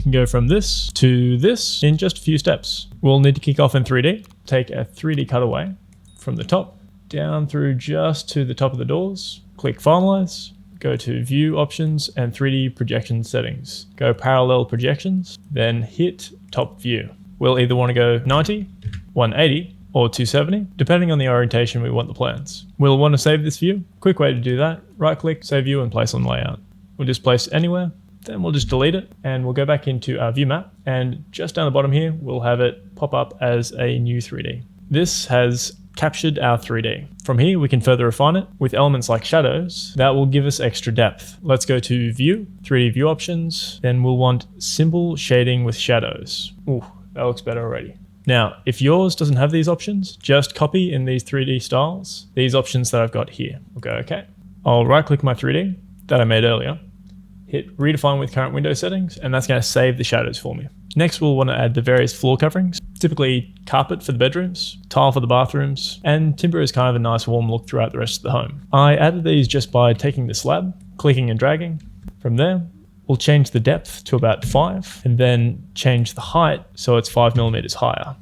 We can go from this to this in just a few steps. We'll need to kick off in 3D. Take a 3D cutaway from the top down through just to the top of the doors. Click Finalize. Go to View Options and 3D Projection Settings. Go Parallel Projections, then hit Top View. We'll either want to go 90, 180, or 270, depending on the orientation we want the plans. We'll want to save this view. Quick way to do that, right-click, Save View, and place on layout. We'll just place anywhere, then we'll just delete it, and we'll go back into our view map, and just down the bottom here, we'll have it pop up as a new 3D. This has captured our 3D. From here, we can further refine it with elements like shadows that will give us extra depth. Let's go to View, 3D View Options, then we'll want Symbol Shading with Shadows. Ooh, that looks better already. Now, if yours doesn't have these options, just copy in these 3D styles, these options that I've got here. We'll go OK. I'll right click my 3D that I made earlier, hit Redefine with Current Window Settings, and that's going to save the shadows for me. Next, we'll want to add the various floor coverings, typically carpet for the bedrooms, tile for the bathrooms, and timber is kind of a nice warm look throughout the rest of the home. I added these just by taking the slab, clicking and dragging. From there, we'll change the depth to about 5, and then change the height so it's 5 millimeters higher.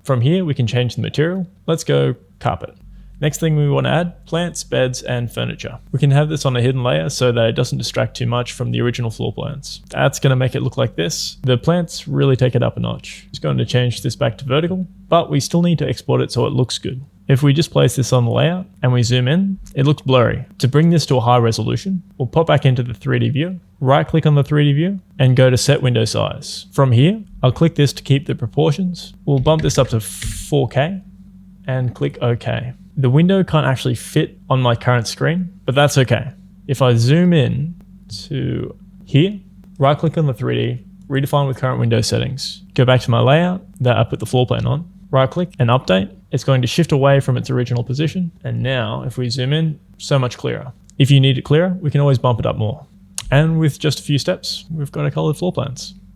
From here, we can change the material. Let's go carpet. Next thing we want to add, plants, beds, and furniture. We can have this on a hidden layer so that it doesn't distract too much from the original floor plans. That's going to make it look like this. The plants really take it up a notch. Just going to change this back to vertical, but we still need to export it so it looks good. If we just place this on the layout and we zoom in, it looks blurry. To bring this to a high resolution, we'll pop back into the 3D view, right click on the 3D view, and go to Set Window Size. From here, I'll click this to keep the proportions. We'll bump this up to 4K and click OK. The window can't actually fit on my current screen, but that's okay. If I zoom in to here, right click on the 3D, redefine with current window settings, go back to my layout that I put the floor plan on, right click and update, it's going to shift away from its original position. And now if we zoom in, so much clearer. If you need it clearer, we can always bump it up more. And with just a few steps, we've got our colored floor plans.